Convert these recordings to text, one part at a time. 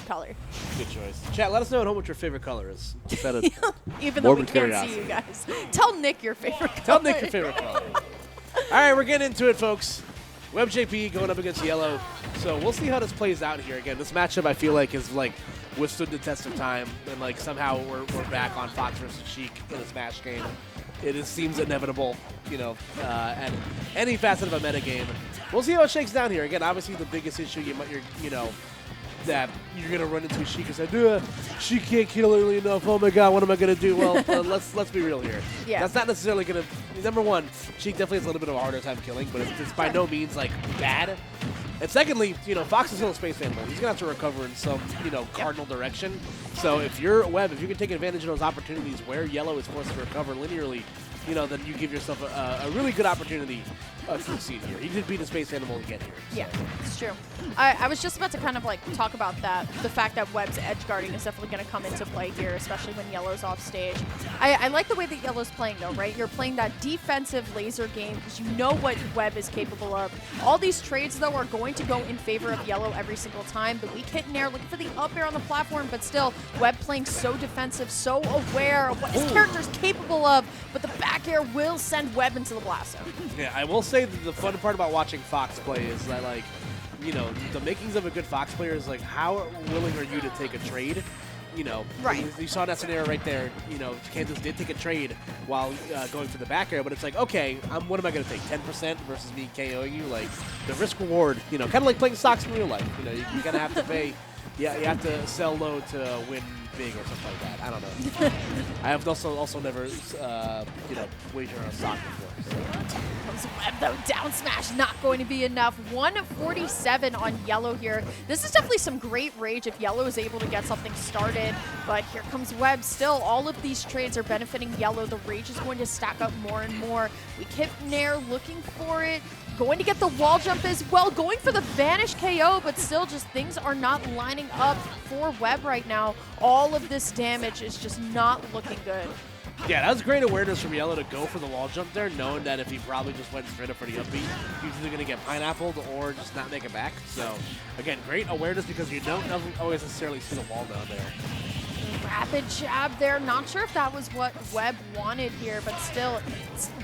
color. Good choice. Chat, let us know at home what your favorite color is. Even though we morbid can't curiosity. see you guys. Tell Nick your favorite color. Tell Nick your favorite color. All right, we're getting into it, folks. WebbJP going up against Yellow. So we'll see how this plays out here. Again, this matchup I feel like is like withstood the test of time, and like somehow we're back on Fox versus Sheik in a Smash game. It seems inevitable, you know, at any facet of a meta game. We'll see how it shakes down here. Again, obviously the biggest issue that you're gonna run into Sheik is that she can't kill early enough. Oh my God, what am I gonna do? Well, let's be real here. Yeah. That's not necessarily gonna. Number one, Sheik definitely has a little bit of a harder time killing, but it's by no means like bad. And secondly, Fox is still a space animal. He's gonna have to recover in some, cardinal direction. So if you're Webb, if you can take advantage of those opportunities where Yellow is forced to recover linearly, then you give yourself a really good opportunity to succeed here. You did beat a space animal to get here. So. Yeah, it's true. I was just about to kind of like talk about that. The fact that Webb's edge guarding is definitely going to come into play here, especially when Yellow's off stage. I like the way that Yellow's playing though, right? You're playing that defensive laser game because you know what Webb is capable of. All these trades though are going to go in favor of Yellow every single time. The weak hit and air, looking for the up air on the platform, but still Webb playing so defensive, so aware of what his character's capable of, but the back air will send Webb into the blast zone. Yeah, I will say that the fun part about watching Fox play is that, like, the makings of a good Fox player is, like, how willing are you to take a trade? Right. You saw that scenario right there. Kansas did take a trade while going for the back air, but it's like, okay, what am I going to take, 10% versus me KOing you? Like, the risk reward, kind of like playing stocks in real life. You kind of have to pay, you have to sell low to win big or something like that. I don't know. I have also never, wagered on a stock before. So. Comes Webb though, down smash not going to be enough. 147 on Yellow here. This is definitely some great rage if Yellow is able to get something started, but here comes Webb. Still, all of these trades are benefiting Yellow. The rage is going to stack up more and more. We keep Nair looking for it. Going to get the wall jump as well, going for the vanish KO, but still just things are not lining up for Webb right now. All of this damage is just not looking good. Yeah, that was great awareness from Yellow to go for the wall jump there, knowing that if he probably just went straight up for the upbeat, he's either going to get pineappled or just not make it back. So, again, great awareness because you don't always necessarily see the wall down there. Rapid jab there. Not sure if that was what Webb wanted here, but still,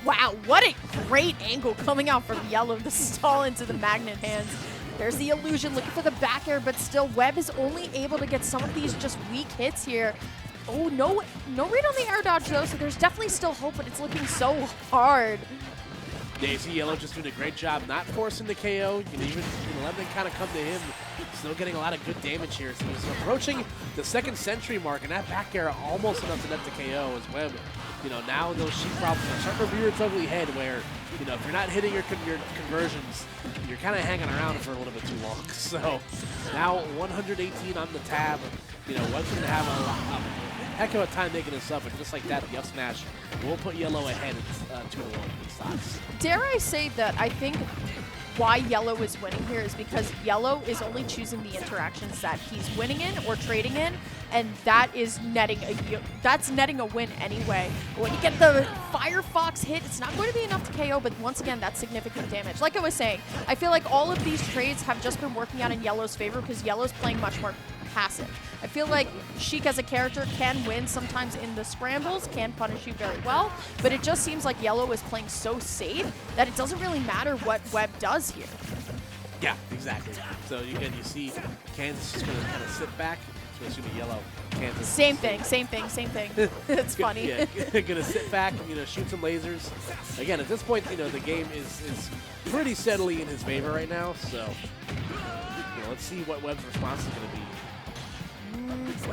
wow, what a great angle coming out from Yellow. The stall into the magnet hands. There's the illusion looking for the back air, but still Webb is only able to get some of these just weak hits here. Oh, no read on the air dodge though, so there's definitely still hope, but it's looking so hard. Yeah, you see Yellow just doing a great job not forcing the KO. Even letting it kind of come to him. Still getting a lot of good damage here. So he's approaching the second century mark, and that back air almost enough to net the KO as Webb. Now those Sheik problems are starting to rear its ugly head where, if you're not hitting your conversions, you're kind of hanging around for a little bit too long. So now 118 on the tab. Webb's going to have a heck of a time making this up, and just like that, the up smash will put Yellow ahead at 2-1 in stocks. Dare I say that I think why Yellow is winning here is because Yellow is only choosing the interactions that he's winning in or trading in, and that is netting a win anyway. When you get the Firefox hit, it's not going to be enough to KO, but once again, that's significant damage. Like I was saying, I feel like all of these trades have just been working out in Yellow's favor because Yellow's playing much more passive. I feel like Sheik as a character can win sometimes in the scrambles, can punish you very well, but it just seems like Yellow is playing so safe that it doesn't really matter what Webb does here. Yeah, exactly. So again, you see Kansas is going to kind of sit back, especially Yellow. Kansas. Same thing. It's funny. Yeah, going to sit back, shoot some lasers. Again, at this point, the game is pretty steadily in his favor right now, so let's see what Webb's response is going to be.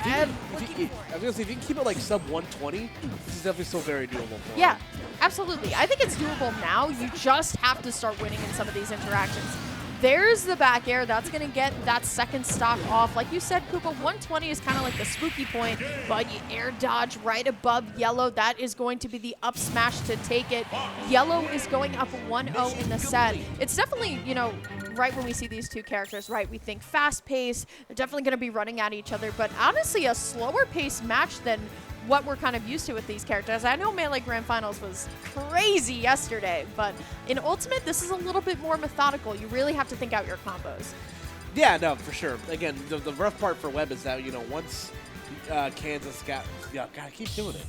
Webb, I was going to say, if you can keep it like sub 120, this is definitely still very doable for him. Yeah, absolutely. I think it's doable now. You just have to start winning in some of these interactions. There's the back air. That's going to get that second stock off. Like you said, Koopa, 120 is kind of like the spooky point, but you air dodge right above Yellow. That is going to be the up smash to take it. Yellow is going up 1-0 in the set. It's definitely, right when we see these two characters, right, we think fast pace. They're definitely going to be running at each other, but honestly, a slower pace match than what we're kind of used to with these characters. I know Melee Grand Finals was crazy yesterday, but in Ultimate, this is a little bit more methodical. You really have to think out your combos. Yeah, no, for sure. Again, the rough part for Webb is that, you know, once Kansas got, God, I keep doing it.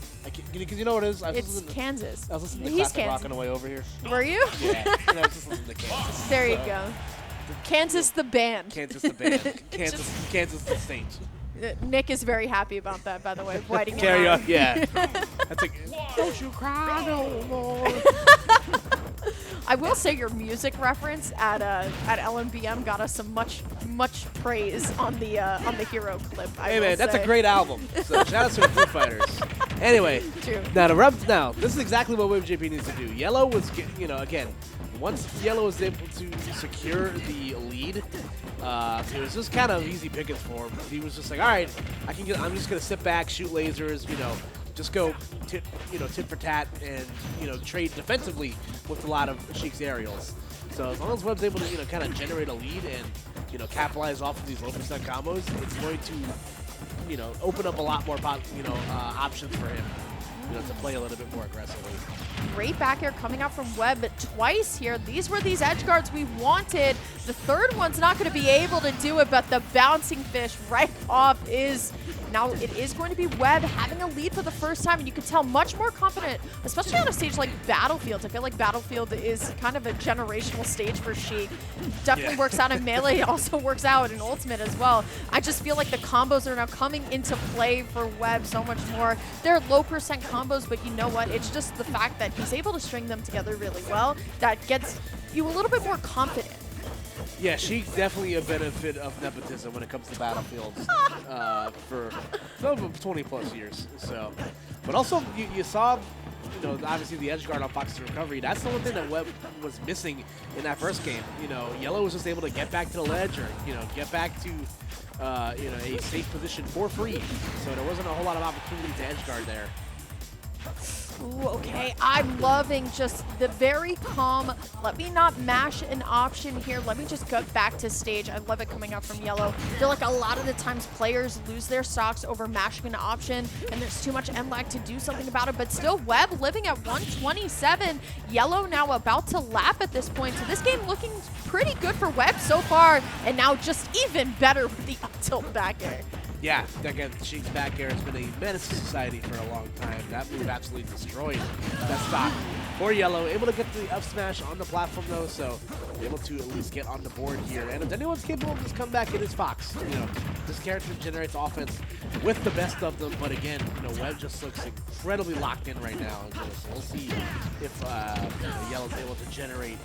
Because you know what it is? It's Kansas. I was listening to He's Classic Rock Kansas. on the way over here. Were you? Yeah, and I was just listening to Kansas. There you So, go. Kansas the band. Kansas the band. Kansas the state. Nick is very happy about that, by the way. Writing it Carry out. on, yeah. That's like, don't you cry no more. I will say your music reference at LMBM got us some much praise on the hero clip. Hey man, that's a great album. So shout out to the Foo Fighters. Anyway, True. now this is exactly what WebbJP needs to do. Yellow was, you know, again, once Yellow was able to secure the lead, it was just kind of easy pickings for him. He was just like, all right, I'm just gonna sit back, shoot lasers, you know. Just go tit for tat and, you know, trade defensively with a lot of Sheik's aerials. So as long as Webb's able to, you know, kind of generate a lead and, you know, capitalize off of these low percent combos, it's going to, you know, open up a lot more, options for him, you know, to play a little bit more aggressively. Great back air coming out from Webb twice here. These were these edge guards we wanted. The third one's not going to be able to do it, but the bouncing fish right off is... Now it is going to be Webb having a lead for the first time, and you can tell much more confident, especially on a stage like Battlefield. I feel like Battlefield is kind of a generational stage for Sheik. Definitely works out in Melee, also works out in Ultimate as well. I just feel like the combos are now coming into play for Webb so much more. They're low percent combos, but you know what? It's just the fact that he's able to string them together really well that gets you a little bit more confident. Yeah, Sheik's definitely a benefit of nepotism when it comes to Battlefields for 20 plus years. So, but also you saw, you know, obviously the edge guard on Fox's recovery. That's the one thing that Webb was missing in that first game. You know, Yellow was just able to get back to the ledge or, you know, get back to you know, a safe position for free. So there wasn't a whole lot of opportunity to edge guard there. Ooh, okay, I'm loving just the very calm, let me not mash an option here, let me just go back to stage. I love it coming out from Yellow. I feel like a lot of the times players lose their stocks over mashing an option, and there's too much end lag to do something about it, but still Webb living at 127. Yellow now about to lap at this point, so this game looking pretty good for Webb so far, and now just even better with the up tilt back air. Yeah, again, Sheik's back air has been a menace to society for a long time. That move absolutely destroyed that stock for Yellow. Able to get the up smash on the platform though, so able to at least get on the board here. And if anyone's capable of this comeback, it is Fox. You know, this character generates offense with the best of them, but again, you know, Webb just looks incredibly locked in right now. So we'll see if you know, Yellow's able to generate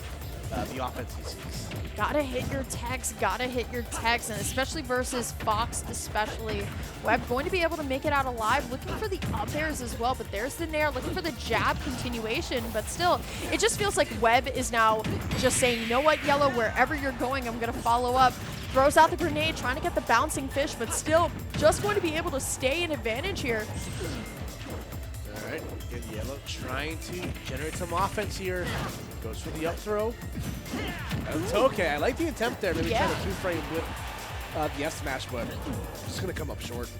the offense he sees. Gotta hit your techs, and especially versus Fox, especially. Webb going to be able to make it out alive, looking for the up airs as well, but there's the nair, looking for the jab continuation, but still, it just feels like Webb is now just saying, you know what, Yellow, wherever you're going, I'm gonna follow up. Throws out the grenade, trying to get the bouncing fish, but still just going to be able to stay in advantage here. All right, good Yellow trying to generate some offense here. Goes for the up throw. That's okay. I like the attempt there. Maybe trying to two-frame with the F smash, but just going to come up short.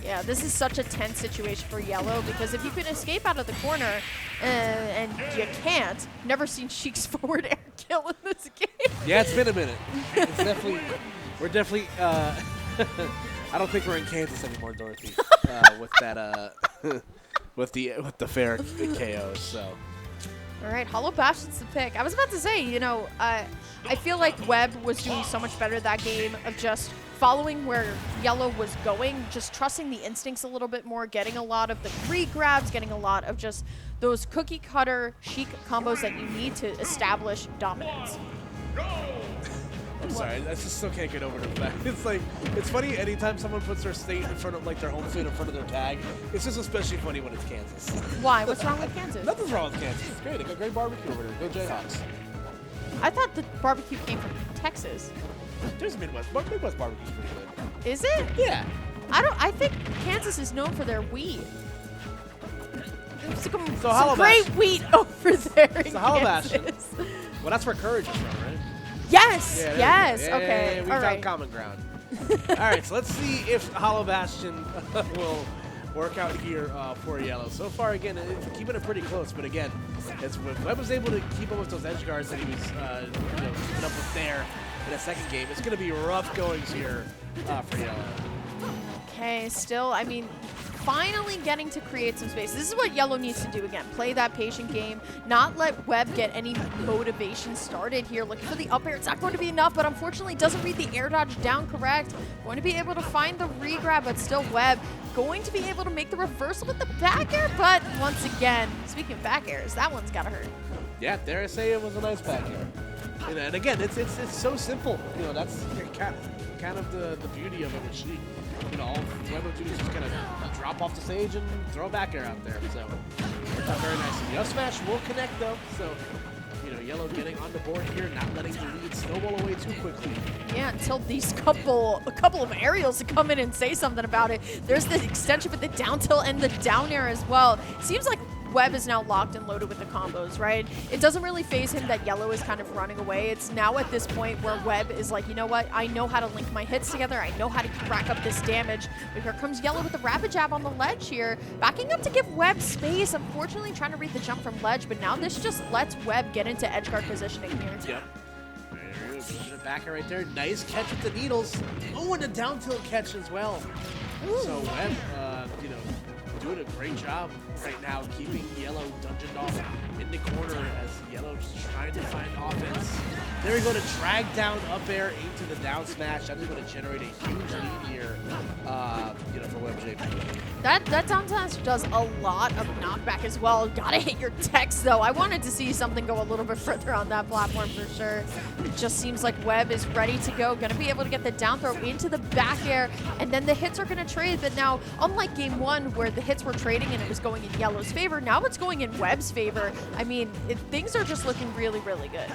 Yeah, this is such a tense situation for Yellow because if you can escape out of the corner and you can't, never seen Sheik's forward air kill in this game. Yeah, it's been a minute. It's definitely, we're definitely, I don't think we're in Kansas anymore, Dorothy, with that, with the fair KOs, so. All right, Hollow Bastion's the pick. I was about to say, you know, I feel like Webb was doing so much better that game of just following where Yellow was going, just trusting the instincts a little bit more, getting a lot of the re-grabs, getting a lot of just those cookie cutter Sheik combos that you need to establish dominance. I'm sorry, I just still can't get over the fact. It's like, it's funny anytime someone puts their state in front of, like their home state in front of their tag. It's just especially funny when it's Kansas. Why? What's wrong with Kansas? Nothing's wrong with Kansas. It's great. They got great barbecue over there. Go Jayhawks. I thought the barbecue came from Texas. There's Midwest. Midwest barbecue's pretty good. Is it? Yeah. I think Kansas is known for their weed. There's Hollow some great Bastion. wheat over there in So Hollow Kansas. Bastion. Well, that's where Courage is from, right? Yes, Yeah, yes, yeah, okay, we all found right. common ground. All right, so let's see if Hollow Bastion will work out here for Yellow. So far, again, keeping it pretty close, but again, it's Webb was able to keep up with those edge guards that he was, you know, keeping up with there. in a second game. It's going to be rough goings here for Yellow. Okay, still, I mean, finally getting to create some space. This is what Yellow needs to do again. Play that patient game, not let Webb get any motivation started here. Looking for the up air. It's not going to be enough, but unfortunately doesn't read the air dodge down correct. Going to be able to find the regrab, but still Webb going to be able to make the reversal with the back air, but once again, speaking of back airs, that one's got to hurt. Yeah, dare I say it was a nice back air. And again, it's so simple. You know, that's kind of the beauty of it with Sheik. You know, all Webb will do is just kind of drop off the stage and throw a back air out there. So, very nice. The up smash will connect though. So, you know, Yellow getting on the board here, not letting the lead snowball away too quickly. Yeah, until these a couple of aerials to come in and say something about it. There's the extension with the down tilt and the down air as well. Seems like Webb is now locked and loaded with the combos, right? It doesn't really phase him that Yellow is kind of running away. It's now at this point where Webb is like, you know what? I know how to link my hits together. I know how to rack up this damage. But here comes Yellow with a rapid jab on the ledge here. Backing up to give Webb space. Unfortunately, trying to read the jump from ledge, but now this just lets Webb get into edge guard positioning here. Yep. There he goes. The backer right there. Nice catch with the needles. Oh, and a down tilt catch as well. Ooh. So Webb, you know, doing a great job right now, keeping Yellow dungeoned off in the corner as Yellow just trying to find offense. There we go to drag down up air into the down smash. That is going to generate a huge lead here, you know, for WebbJP. That down smash does a lot of knockback as well. Gotta hit your text though. I wanted to see something go a little bit further on that platform for sure. It just seems like Webb is ready to go. Gonna be able to get the down throw into the back air, and then the hits are gonna trade. But now, unlike game one where the hits were trading and it was going in Yellow's favor, now it's going in Webb's favor. I mean, things are just looking really, really good.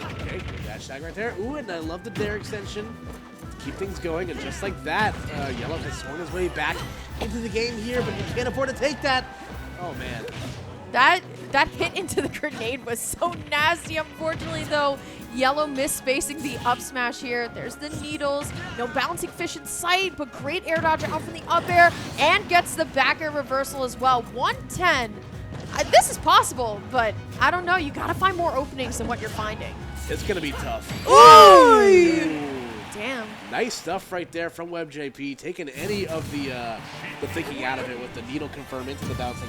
Okay, dash tag right there. Ooh, and I love the dare extension to keep things going. And just like that, Yellow has swung his way back into the game here, but he can't afford to take that. Oh, man. That hit into the grenade was so nasty. Unfortunately, though, Yellow misspacing the up smash here. There's the needles. No bouncing fish in sight, but great air dodge out from the up air and gets the back air reversal as well. 110. This is possible, but I don't know. You got to find more openings than what you're finding. It's going to be tough. Ooh. Damn. Nice stuff right there from WebbJP, taking any of the thinking out of it with the needle confirm into the bouncing.